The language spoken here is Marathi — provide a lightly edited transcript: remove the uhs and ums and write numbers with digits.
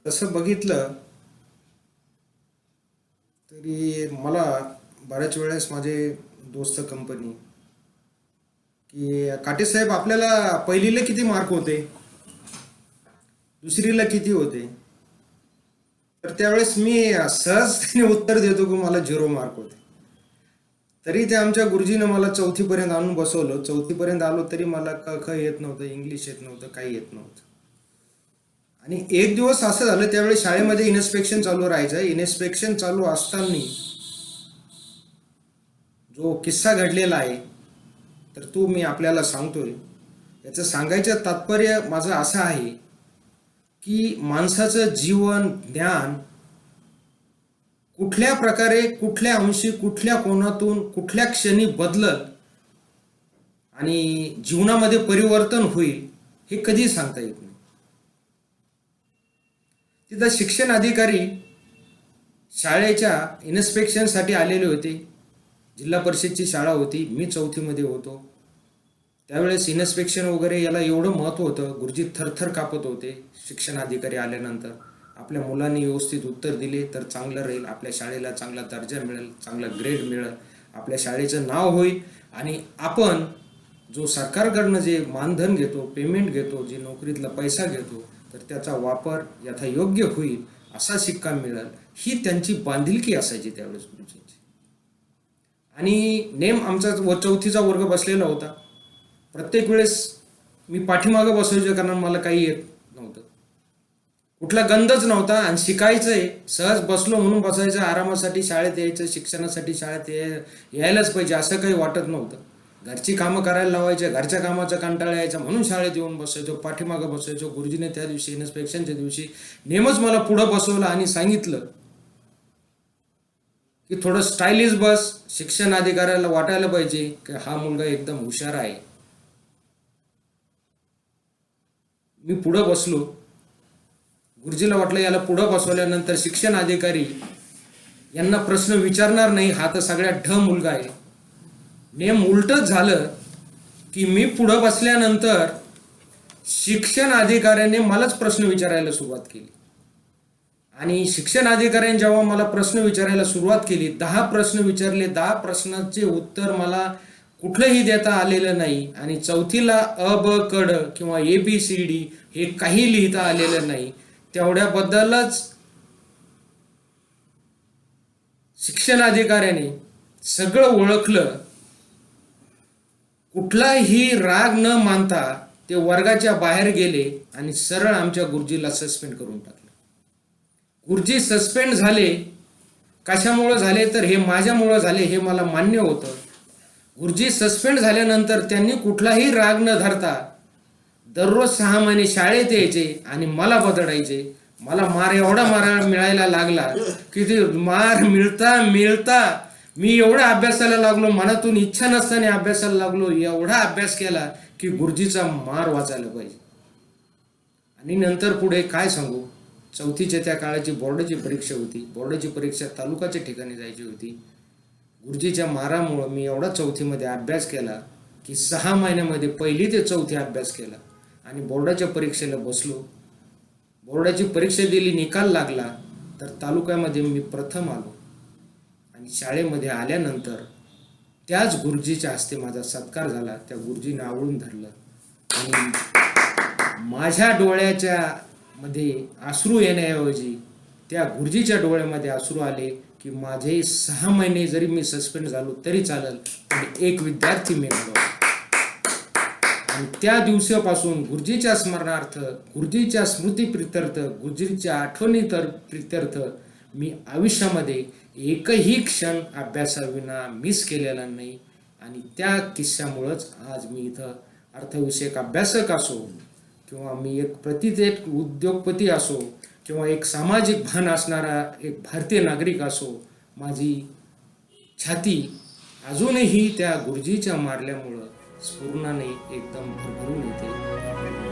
तसं बघितलं तरी मला बऱ्याच वेळेस माझे दोस्त कंपनी की काटेसाहेब आपल्याला पहिलीला किती मार्क होते, दुसरीला किती होते. तर त्यावेळेस मी सहजतेने उत्तर देतो की मला 0 मार्क होते. तरी ते आमच्या गुरुजीनं मला चौथीपर्यंत आणून बसवलं. चौथीपर्यंत आलो तरी मला क ख येत नव्हतं, इंग्लिश येत नव्हतं, काही येत नव्हतं. आणि एक दिवस असं झालं, त्यावेळी शाळेमध्ये इन्स्पेक्शन चालू राहायचं. इन्स्पेक्शन चालू असताना जो किस्सा घडलेला आहे तर तो मी आपल्याला सांगतोय. याचं सांगायचं तात्पर्य माझं असं आहे की माणसाचं जीवन ज्ञान कुठल्या प्रकारे, कुठल्या अंशी, कुठल्या कोणातून, कुठल्या क्षणी बदलत आणि जीवनामध्ये परिवर्तन होईल हे कधी सांगता येत नाही. तिथं शिक्षण अधिकारी शाळेच्या इन्स्पेक्शनसाठी आलेले होते. जिल्हा परिषदची शाळा होती, मी चौथीमध्ये होतो. त्यावेळेस इन्स्पेक्शन वगैरे याला एवढं महत्त्व होतं. गुरुजी थरथर कापत होते. शिक्षण अधिकारी आल्यानंतर आपल्या मुलांनी व्यवस्थित उत्तर दिले तर चांगलं राहील, आपल्या शाळेला चांगला दर्जा मिळेल, चांगला ग्रेड मिळेल, आपल्या शाळेचं नाव होईल आणि आपण जो सरकारकडनं जे मानधन घेतो, पेमेंट घेतो, जे नोकरीतला पैसा घेतो तर त्याचा वापर यथायोग्य होईल असा शिक्का मिळेल, ही त्यांची बांधिलकी असायची त्यावेळेस गुरुजींची. आणि आमचा चौथीचा वर्ग बसलेला होता. प्रत्येक वेळेस मी पाठीमागं बसायचो कारण मला काही येत नव्हतं, कुठला गंधच नव्हता आणि शिकायचंय. सहज बसलो म्हणून बसायचं, आरामासाठी शाळेत यायचं, शिक्षणासाठी शाळेत यायलाच पाहिजे असं काही वाटत नव्हतं. घरची कामं करायला लावायच्या, घरच्या कामाचा कंटाळा यायचा म्हणून शाळेत येऊन बसायचो, पाठीमागं बसायचो. गुरुजीने त्या दिवशी इन्स्पेक्शनच्या दिवशी नेमच मला पुढं बसवलं आणि सांगितलं की थोडं स्टायलिश बस. शिक्षण अधिकाऱ्याला वाटायला पाहिजे की हा मुलगा एकदम हुशार आहे. मी पुढं बसलो. गुरुजीला वाटलं याला पुढं बसवल्यानंतर शिक्षण अधिकारी यांना प्रश्न विचारणार नाही, हा तर सगळ्यात ढ मुलगा आहे. उलटच झालं की मी पुढं बसल्यानंतर शिक्षण अधिकाऱ्याने मलाच प्रश्न विचारायला सुरुवात केली. आणि शिक्षण अधिकाऱ्यांनी जेव्हा मला प्रश्न विचारायला सुरुवात केली, 10 प्रश्न विचारले. 10 प्रश्नांचे उत्तर मला कुठलंही देता आलेलं नाही. आणि चौथीला अ ब क ड किंवा ABCD हे काही लिहिता आलेलं नाही. तेवढ्याबद्दलच शिक्षण अधिकाऱ्याने सगळं ओळखलं. कुठलाही राग न मानता ते वर्गाच्या बाहेर गेले आणि सरळ आमच्या गुरुजीला सस्पेंड करून टाकलं. गुरुजी सस्पेंड झाले. कशामुळे झाले तर हे माझ्यामुळं झाले हे मला मान्य होतं. गुरुजी सस्पेंड झाल्यानंतर त्यांनी कुठलाही राग न धरता दररोज 6 महिने शाळेत यायचे आणि मला बदडायचे. मला मार एवढा मारायला मिळायला लागला की ते मार मिळता मिळता मी एवढा अभ्यासाला लागलो, मनातून इच्छा नसताना अभ्यासाला लागलो. एवढा अभ्यास केला की गुरुजीचा मार वाचायला पाहिजे. आणि नंतर पुढे काय सांगू, चौथीच्या त्या काळाची बोर्डाची परीक्षा होती. बोर्डाची परीक्षा तालुक्याच्या ठिकाणी जायची होती. गुरुजीच्या मारामुळं मी एवढा चौथीमध्ये अभ्यास केला की 6 महिन्यामध्ये पहिली ते चौथी अभ्यास केला आणि बोर्डाच्या परीक्षेला बसलो. बोर्डाची परीक्षा दिली, निकाल लागला तर तालुक्यामध्ये मी प्रथम आलो. आणि शाळेमध्ये आल्यानंतर त्याच गुरुजीच्या हस्ते माझा सत्कार झाला. त्या गुरुजीने आवळून धरलं आणि माझ्या डोळ्याच्या मध्ये अश्रू येण्याऐवजी त्या गुरुजीच्या डोळ्यामध्ये अश्रू आले की माझे 6 महिने जरी मी सस्पेंड झालो तरी चालेल, पण एक विद्यार्थी मी घडवला. आणि त्या दिवसापासून गुरुजीच्या स्मरणार्थ, गुरुजीच्या स्मृतीप्रित्यर्थ, गुरुजीच्या आठवणी प्रित्यर्थ मी आयुष्यामध्ये एकही क्षण अभ्यासाविना मिस केलेला नाही. आणि त्या किस्स्यामुळंच आज मी इथं अर्थविषयक अभ्यासक असो किंवा मी एक उद्योगपती असो किंवा एक सामाजिक भान असणारा एक भारतीय नागरिक असो, माझी छाती अजूनही त्या गुरुजीच्या मारल्यामुळं स्फुरणाने एकदम भरभरून येते.